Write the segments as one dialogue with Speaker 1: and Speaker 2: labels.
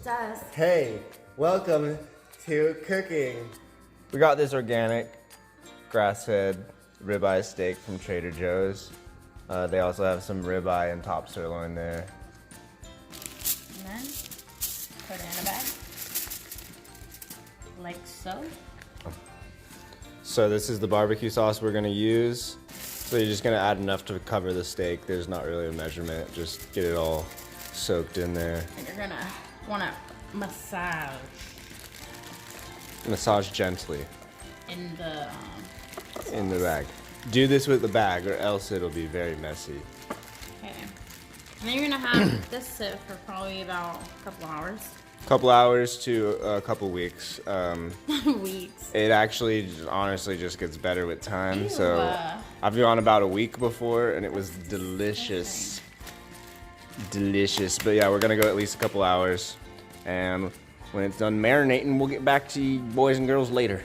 Speaker 1: does.
Speaker 2: Hey, welcome to cooking.
Speaker 3: We got this organic grass-fed ribeye steak from Trader Joe's. They also have some ribeye and top sirloin there.
Speaker 1: And then put it in a bag. Like so.
Speaker 3: So this is the barbecue sauce we're gonna use. So you're just gonna add enough to cover the steak. There's not really a measurement. Just get it all soaked in there.
Speaker 1: And you're gonna wanna massage.
Speaker 3: Massage gently.
Speaker 1: In the
Speaker 3: in the bag. Do this with the bag or else it'll be very messy.
Speaker 1: Okay. And then you're gonna have this sit for probably about a couple hours.
Speaker 3: Couple hours to a couple weeks.
Speaker 1: Weeks.
Speaker 3: It actually honestly just gets better with time.
Speaker 1: Ew.
Speaker 3: So I've gone about a week before and it was delicious. Delicious. But yeah, we're gonna go at least a couple hours. And when it's done marinating, we'll get back to you boys and girls later.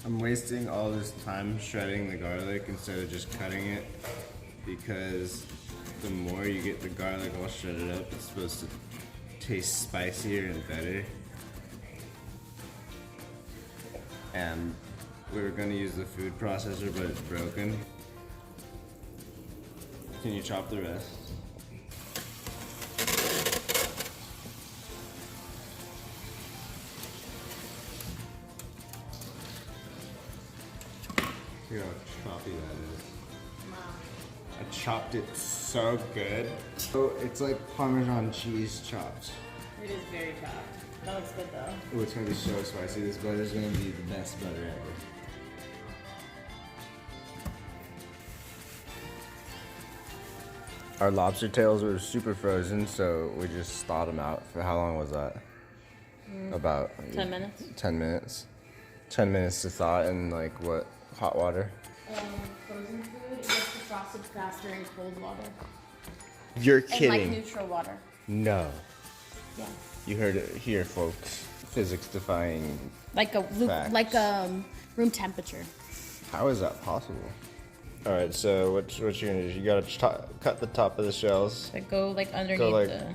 Speaker 3: I'm wasting all this time shredding the garlic instead of just cutting it because the more you get the garlic all shredded up, it's supposed to taste spicier and better. And we were gonna use the food processor, but it's broken. Can you chop the rest? See how choppy that is. I chopped it so good. So it's like Parmesan cheese chopped.
Speaker 1: It is very chopped. That looks good though.
Speaker 3: Oh, it's gonna be so spicy. This butter is gonna be the best butter ever. Our lobster tails were super frozen, so we just thawed them out. For how long was that? About
Speaker 1: 10 minutes.
Speaker 3: 10 minutes. 10 minutes to thaw in like what? Hot water?
Speaker 1: Frozen food, it gets defrosted faster in cold water.
Speaker 3: You're
Speaker 1: And
Speaker 3: kidding.
Speaker 1: like neutral water.
Speaker 3: No.
Speaker 1: Yeah.
Speaker 3: You heard it here, folks. Physics defying.
Speaker 1: Like room temperature.
Speaker 3: How is that possible? All right, so what you're gonna do? You gotta cut the top of the shells.
Speaker 1: Like go like underneath
Speaker 3: Go like
Speaker 1: the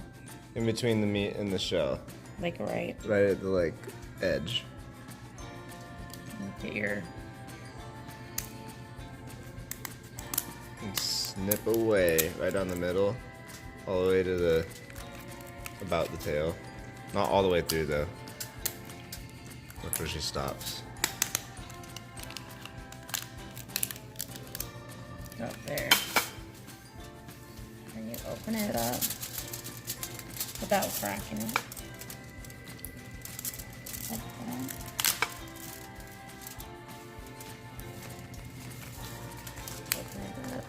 Speaker 3: in between the meat and the shell.
Speaker 1: like right.
Speaker 3: Right at the like edge.
Speaker 1: Get your
Speaker 3: And snip away right down the middle, all the way to the about the tail. Not all the way through though. Look where she stops.
Speaker 1: up there. And you open it up without cracking it. Like that. Open it up.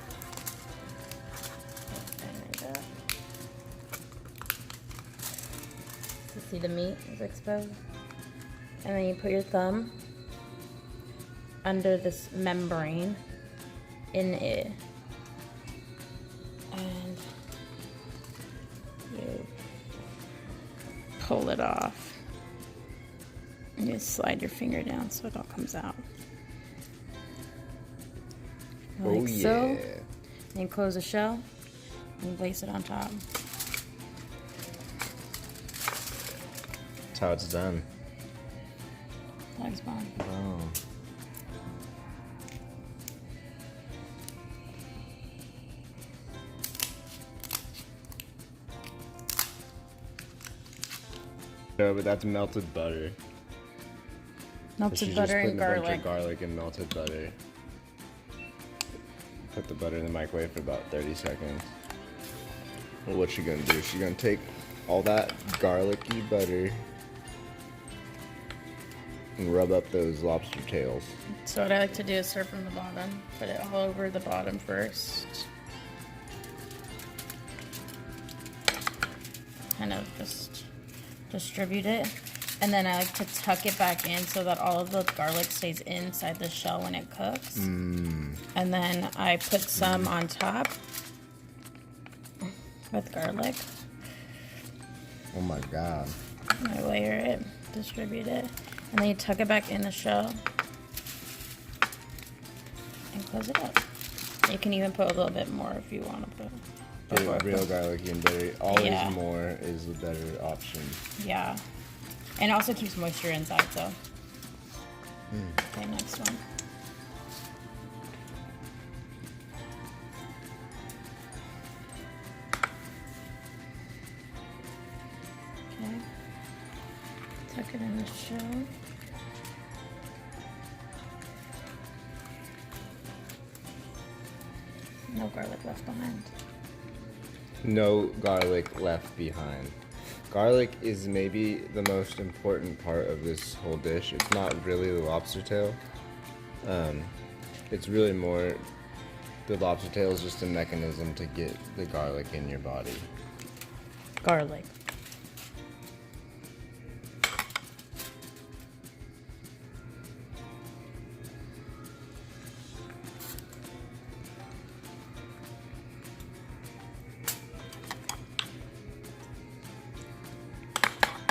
Speaker 1: Open it up. You see the meat is exposed? And then you put your thumb under this membrane in it. And you pull it off. And you slide your finger down so it all comes out. Like so. And you close the shell and you place it on top.
Speaker 3: That's how it's done.
Speaker 1: Thanks, Mom.
Speaker 3: Oh. No, but that's melted butter.
Speaker 1: Melted butter and
Speaker 3: A bunch
Speaker 1: garlic.
Speaker 3: of garlic and melted butter. Put the butter in the microwave for about 30 seconds. Well, what's she gonna do? She's gonna take all that garlicky butter and rub up those lobster tails.
Speaker 1: So what I like to do is start from the bottom. Put it all over the bottom first. Kind of just distribute it. And then I like to tuck it back in so that all of the garlic stays inside the shell when it cooks. And then I put some on top with garlic.
Speaker 3: Oh my god.
Speaker 1: I layer it, distribute it, and then you tuck it back in the shell and close it up. You can even put a little bit more if you want to put.
Speaker 3: Get it real garlicky and buttery. Always
Speaker 1: Yeah.
Speaker 3: more is a better option.
Speaker 1: Yeah. And it also keeps moisture inside, so. Okay, next one. Okay. Tuck it in the shell. No garlic left behind.
Speaker 3: No garlic left behind. Garlic is maybe the most important part of this whole dish. It's not really the lobster tail. It's really more, the lobster tail is just a mechanism to get the garlic in your body.
Speaker 1: Garlic.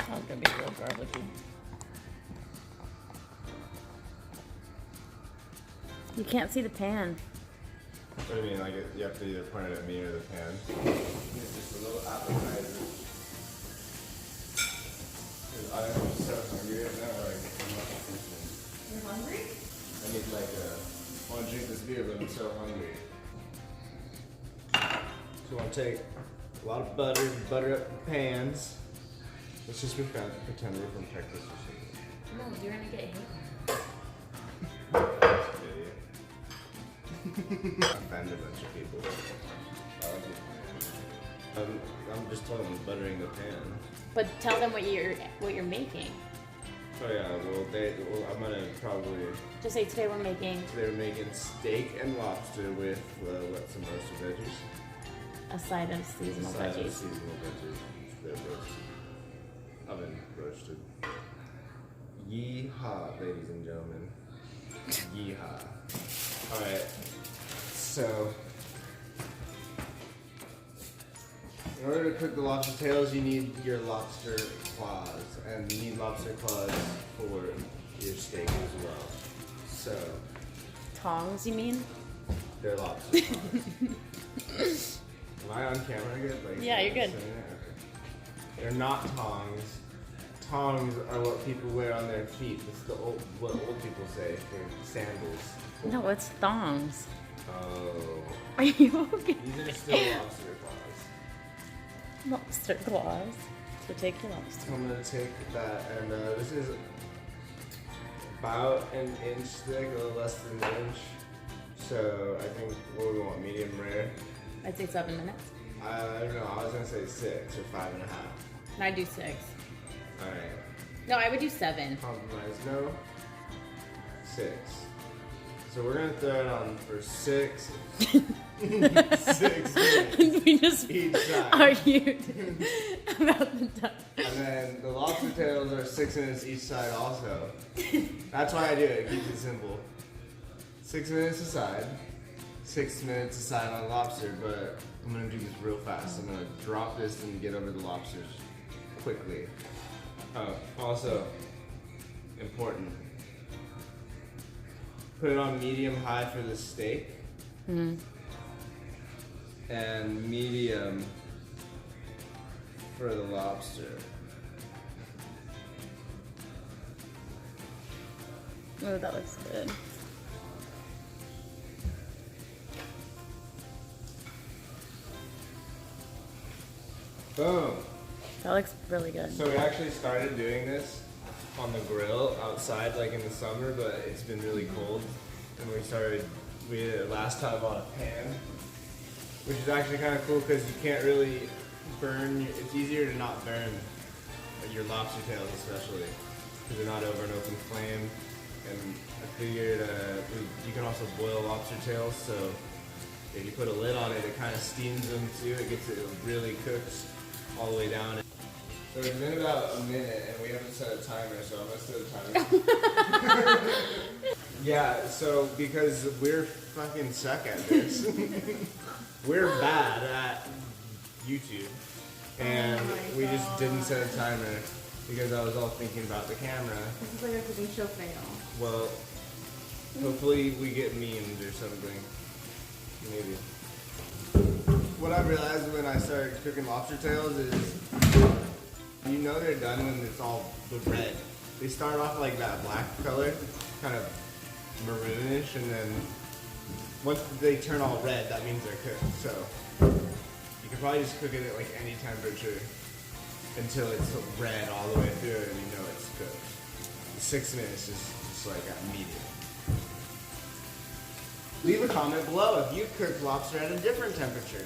Speaker 1: That's gonna be real garlicky. You can't see the pan.
Speaker 3: What do you mean? Like you have to either point it at me or the pan? It's just a little appetizer. I am so hungry right now. Like, I'm not thinking.
Speaker 1: You're hungry?
Speaker 3: I need like I want to drink this beer, but I'm so hungry. So I want to take a lot of butter up the pans. Let's just pretend we're from Texas or something.
Speaker 1: No, you're gonna get hit.
Speaker 3: Offend a bunch of people. I'm just telling them buttering the pan.
Speaker 1: But tell them what you're making.
Speaker 3: Oh yeah, well I'm gonna probably.
Speaker 1: Just say today we're making
Speaker 3: They're making steak and lobster with some roasted veggies.
Speaker 1: a side of seasonal
Speaker 3: Side of
Speaker 1: veggies.
Speaker 3: seasonal veggies. They're roasted. Oven roasted. Yeehaw, ladies and gentlemen. Yeehaw. Alright, so in order to cook the lobster tails, you need your lobster claws, and you need lobster claws for your steak as well. So,
Speaker 1: Tongs, you mean?
Speaker 3: they're lobster claws. Am I on camera good? Like,
Speaker 1: Yeah, you're good.
Speaker 3: saying it? Okay. They're not tongs. Tongs are what people wear on their feet. It's what old people say for sandals.
Speaker 1: No, it's thongs.
Speaker 3: Oh.
Speaker 1: Are you okay?
Speaker 3: These are still lobster claws.
Speaker 1: Lobster claws. So take your lobster.
Speaker 3: So I'm gonna take that, and this is about an inch thick, a little less than an inch. So I think what do we want, medium rare?
Speaker 1: I'd say 7 minutes.
Speaker 3: I don't know. I was gonna say 6 or 5.5.
Speaker 1: And I do 6.
Speaker 3: All right.
Speaker 1: No, I would do 7.
Speaker 3: Compromise. No. 6. So we're gonna throw it on for 6. 6 minutes
Speaker 1: We just
Speaker 3: each side.
Speaker 1: argued about the time.
Speaker 3: And then the lobster tails are 6 minutes each side also. That's why I do it. It keeps it simple. 6 minutes aside. 6 minutes aside on lobster, but I'm gonna do this real fast. I'm gonna drop this and get over the lobsters quickly. Oh, also important. Put it on medium high for the steak.
Speaker 1: Mm-hmm.
Speaker 3: And medium for the lobster.
Speaker 1: Oh, that looks good.
Speaker 3: Boom.
Speaker 1: That looks really good.
Speaker 3: So we actually started doing this on the grill outside, like in the summer, but it's been really cold. And we did it last time on a pan, which is actually kind of cool because you can't really burn, it's easier to not burn your lobster tails especially, because they're not over an open flame. And I figured you can also boil lobster tails, so if you put a lid on it, it kind of steams them too. It gets it really cooked all the way down. So it's been about a minute and we haven't set a timer, so I'm gonna set a timer. Yeah, so because we're fucking suck at this. We're bad at YouTube. And we just didn't set a timer because I was all thinking about the camera.
Speaker 1: This is like a cooking show fail.
Speaker 3: Well, hopefully we get memes or something. Maybe. What I realized when I started cooking lobster tails is, you know they're done when it's all the red. They start off like that black color, kind of maroonish, and then once they turn all red, that means they're cooked. So you can probably just cook it at like any temperature until it's red all the way through and you know it's cooked. 6 minutes is just like at medium. Leave a comment below if you cooked lobster at a different temperature.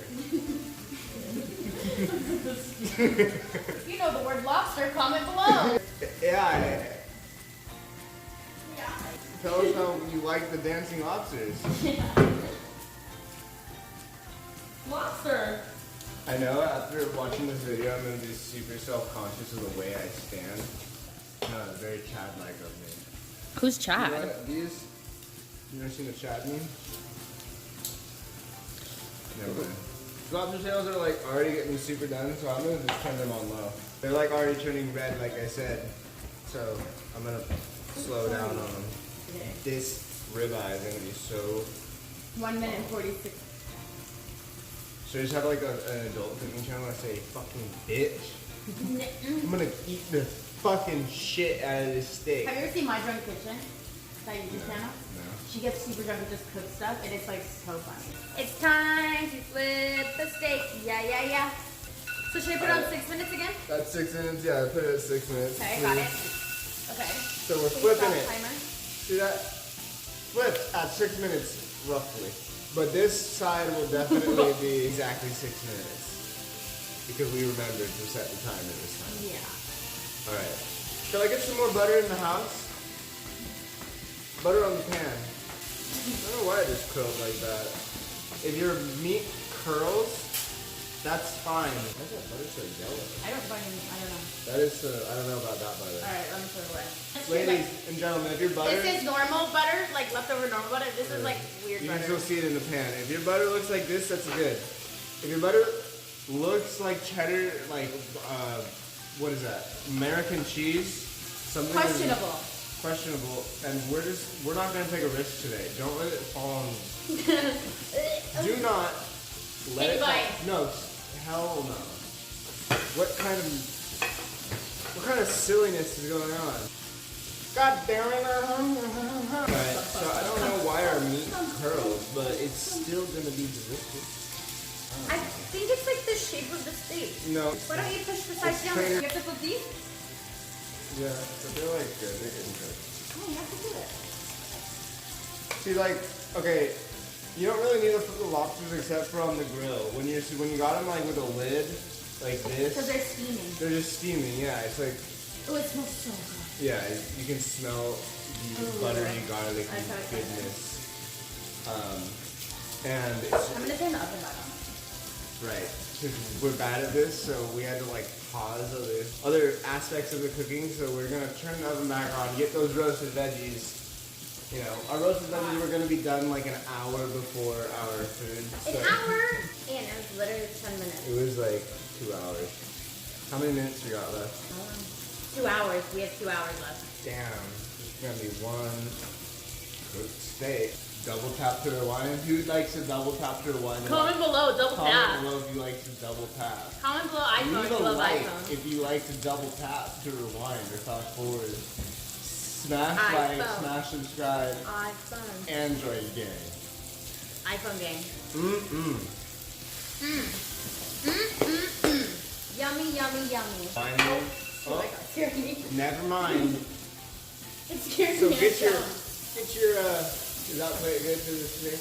Speaker 1: You know the word lobster, comment below.
Speaker 3: Yeah. Tell us how you like the dancing lobsters.
Speaker 1: Lobster.
Speaker 3: I know after watching this video, I'm going to be super self-conscious of the way I stand. Very Chad-like of me.
Speaker 1: Who's Chad?
Speaker 3: You know what, these? You ever seen the Chad meme? Never mind. Lobster tails are like already getting super done, so I'm going to just turn them on low. They're like already turning red, like I said. So I'm going to slow down on them. This ribeye is going to be so...
Speaker 1: 1 minute and 46.
Speaker 3: Should I just have like an adult cooking channel and say, fucking bitch? I'm gonna eat the fucking shit out of this steak.
Speaker 1: Have you ever seen My Drunk Kitchen? That YouTube channel?
Speaker 3: No.
Speaker 1: She gets super drunk and just cooks stuff, and it's like so funny. It's time to flip the steak. Yeah. So should I put it on 6 minutes again?
Speaker 3: That's 6 minutes, yeah, put it at 6 minutes.
Speaker 1: Okay,
Speaker 3: please.
Speaker 1: got it. Okay.
Speaker 3: So we're
Speaker 1: Please
Speaker 3: flipping
Speaker 1: stop
Speaker 3: it.
Speaker 1: timer.
Speaker 3: See that? Flipped at 6 minutes, roughly. But this side will definitely be exactly 6 minutes. Because we remembered to set the timer this time.
Speaker 1: Yeah.
Speaker 3: Alright. Shall I get some more butter in the house? Butter on the pan. I don't know why it just curled like that. If your meat curls, that's fine. Why is that butter so yellow?
Speaker 1: I don't know.
Speaker 3: That is, I don't know about that butter.
Speaker 1: Alright, let me put it away.
Speaker 3: Ladies and gentlemen, if your butter...
Speaker 1: This is normal butter, like leftover normal butter. This is like weird
Speaker 3: You
Speaker 1: butter.
Speaker 3: can still see it in the pan. If your butter looks like this, that's good. If your butter looks like cheddar, like, what is that? American cheese? Something
Speaker 1: Questionable.
Speaker 3: Questionable. And we're not going to take a risk today. Don't let it fall on... Do not let
Speaker 1: Take
Speaker 3: it
Speaker 1: a bite.
Speaker 3: fall. No, hell no. What kind of silliness is going on? God damn it. Alright, so I don't know why our meat curls, but it's still gonna be delicious.
Speaker 1: I think it's like the shape of the steak.
Speaker 3: No.
Speaker 1: Why don't you push the sides down? You have to flip these?
Speaker 3: Yeah, but they're like good. They're getting good.
Speaker 1: Oh, you have to do it.
Speaker 3: See, like, okay, you don't really need to flip the lobsters except for on the grill. When you got them like with a lid, like this.
Speaker 1: Because they're steaming.
Speaker 3: They're just steaming, yeah. It's like,
Speaker 1: Oh, it smells so good.
Speaker 3: yeah, you can smell the buttery garlic goodness. And it's,
Speaker 1: I'm going to turn the oven back on.
Speaker 3: right, because we're bad at this, so we had to like pause other aspects of the cooking. So we're gonna turn the oven back on, get those roasted veggies. You know, our roasted veggies were gonna be done like an hour before our food. So
Speaker 1: An hour? And it was literally 10 minutes.
Speaker 3: it was like 2 hours. How many minutes we got left?
Speaker 1: 2 hours. We have 2 hours left.
Speaker 3: Damn, it's gonna be one cooked steak. Double tap to rewind. Who likes to double tap to rewind?
Speaker 1: Comment below, double
Speaker 3: Comment
Speaker 1: tap.
Speaker 3: below if you like to double tap.
Speaker 1: Comment below iPhone if
Speaker 3: Leave
Speaker 1: you
Speaker 3: a
Speaker 1: love
Speaker 3: like
Speaker 1: iPhone.
Speaker 3: if you like to double tap to rewind or fast forward. Smash like,
Speaker 1: iPhone.
Speaker 3: smash subscribe.
Speaker 1: iPhone.
Speaker 3: Android gang.
Speaker 1: iPhone gang. Yummy, yummy, yummy.
Speaker 3: Finally.
Speaker 1: Oh my god, scared me.
Speaker 3: Never mind.
Speaker 1: It scared
Speaker 3: So
Speaker 1: me.
Speaker 3: get your is that way good for the steak?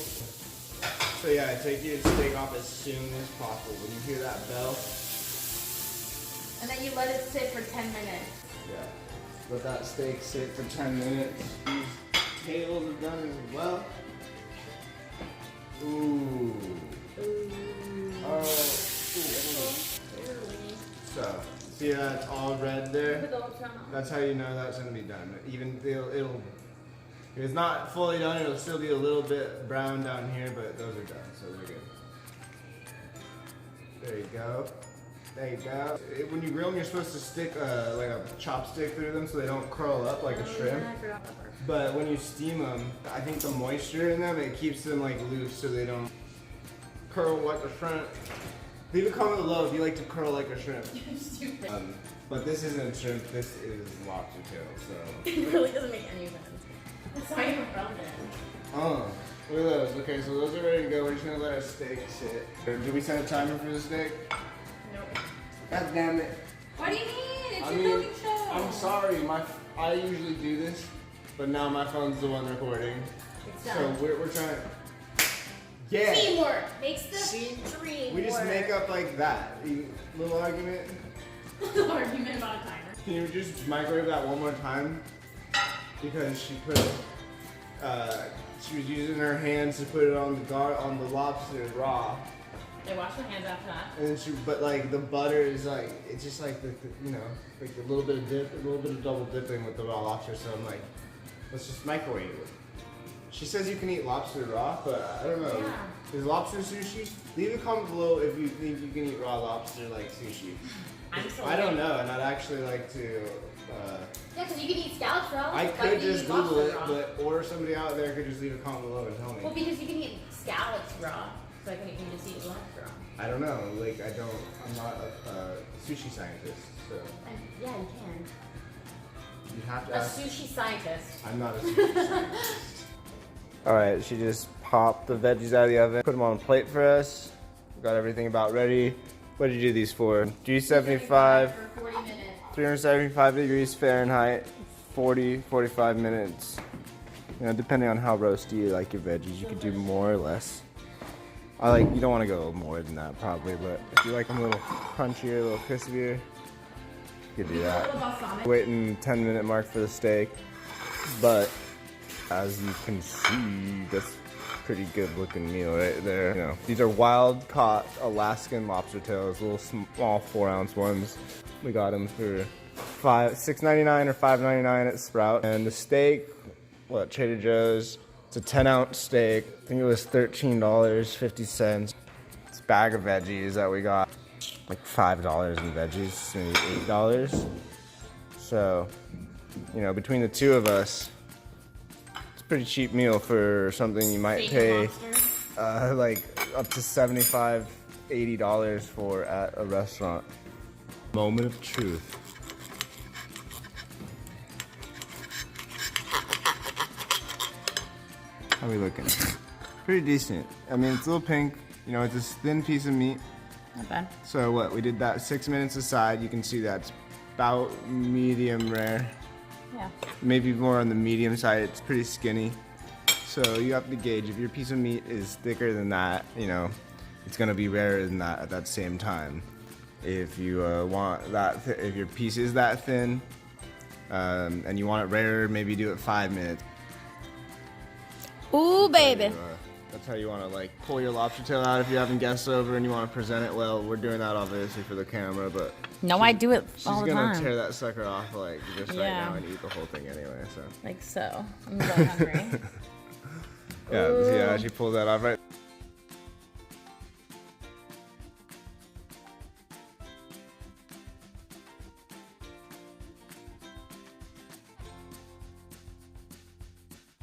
Speaker 3: So yeah, take your steak off as soon as possible. When you hear that bell,
Speaker 1: And then you let it sit for 10 minutes.
Speaker 3: yeah, let that steak sit for 10 minutes. These tails are done as well. Ooh. Oh. Ooh. So, See how it's all red there?
Speaker 1: Put the lobster on.
Speaker 3: That's how you know that's gonna be done. Even it'll if it's not fully done, it'll still be a little bit brown down here, but those are done, so they're good. There you go. There you go. When you grill them, you're supposed to stick like a chopstick through them so they don't curl up like a shrimp.
Speaker 1: Yeah, I forgot that part.
Speaker 3: But when you steam them, I think the moisture in them, it keeps them like loose so they don't curl like a shrimp. Leave a comment below if you like to curl like a shrimp.
Speaker 1: You're stupid.
Speaker 3: But this isn't shrimp, this is lobster tail, so.
Speaker 1: It really doesn't make any sense. That's not even relevant.
Speaker 3: Oh, look at those. Okay, so those are ready to go. We're just gonna let our steak sit. Did we set a timer for the steak?
Speaker 1: Nope.
Speaker 3: God damn it.
Speaker 1: What do you mean? It's
Speaker 3: I
Speaker 1: your
Speaker 3: mean,
Speaker 1: cooking show.
Speaker 3: I'm sorry, I usually do this, but now my phone's the one recording.
Speaker 1: It's
Speaker 3: So
Speaker 1: done.
Speaker 3: we're trying. Yeah.
Speaker 1: Teamwork makes the
Speaker 3: See?
Speaker 1: dream
Speaker 3: We just
Speaker 1: work.
Speaker 3: make up like that. Little argument.
Speaker 1: Little argument about a timer.
Speaker 3: Can you just microwave that one more time? Because she was using her hands to put it on the lobster raw.
Speaker 1: They wash their hands after that.
Speaker 3: And then but like the butter is like, it's just like you know, like a little bit of dip, a little bit of double dipping with the raw lobster. So I'm like, let's just microwave it. She says you can eat lobster raw, but I don't know.
Speaker 1: Yeah.
Speaker 3: Is lobster sushi? Leave a comment below if you think you can eat raw lobster like sushi. I don't know, and I'd actually like to.
Speaker 1: Yeah, because you can eat scallops raw.
Speaker 3: I
Speaker 1: Why
Speaker 3: could
Speaker 1: can't you
Speaker 3: just
Speaker 1: eat
Speaker 3: Google
Speaker 1: lobster
Speaker 3: it,
Speaker 1: raw?
Speaker 3: or somebody out there could just leave a comment below and tell me.
Speaker 1: Well, because you can eat scallops raw, so I can just eat lobster raw.
Speaker 3: I don't know. Like I'm not a sushi scientist, so
Speaker 1: Yeah, you can.
Speaker 3: you have to
Speaker 1: A
Speaker 3: ask.
Speaker 1: sushi scientist.
Speaker 3: I'm not a sushi scientist. All right, she just popped the veggies out of the oven, put them on a plate for us. We got everything about ready. What did you do these for? 375,
Speaker 1: For 40 minutes.
Speaker 3: 375 degrees Fahrenheit, 45 minutes. You know, depending on how roasty you like your veggies, you could do more or less. You don't want to go more than that probably, but if you like them a little crunchier, a little crispier, you could do that. Waiting 10-minute mark for the steak, but as you can see, that's a pretty good looking meal right there. You know, these are wild caught Alaskan lobster tails, little small 4-ounce ones. We got them for $6.99 or $5.99 at Sprout. And the steak, Trader Joe's, it's a 10-ounce steak. I think it was $13.50. This bag of veggies that we got, like $5 in veggies, maybe $8. So, you know, between the two of us, pretty cheap meal for something you might pay like up to $75, $80 for at a restaurant. Moment of truth. How are we looking? Pretty decent. I mean, it's a little pink. You know, it's a thin piece of meat.
Speaker 1: Not bad.
Speaker 3: So what? We did that 6 minutes aside. You can see that's about medium rare.
Speaker 1: Yeah.
Speaker 3: Maybe more on the medium side. It's pretty skinny. So you have to gauge if your piece of meat is thicker than that, you know, it's gonna be rarer than that at that same time. If you want that, if your piece is that thin and you want it rarer, maybe do it 5 minutes.
Speaker 1: Ooh, baby.
Speaker 3: That's how you want to like pull your lobster tail out if you're having guests over and you want to present it well. We're doing that obviously for the camera, but
Speaker 1: No, I do it all the
Speaker 3: she's gonna
Speaker 1: time.
Speaker 3: tear that sucker off like just right
Speaker 1: Yeah.
Speaker 3: now and eat the whole thing anyway. So
Speaker 1: Like so. I'm so hungry.
Speaker 3: yeah, see how she pulls that off right.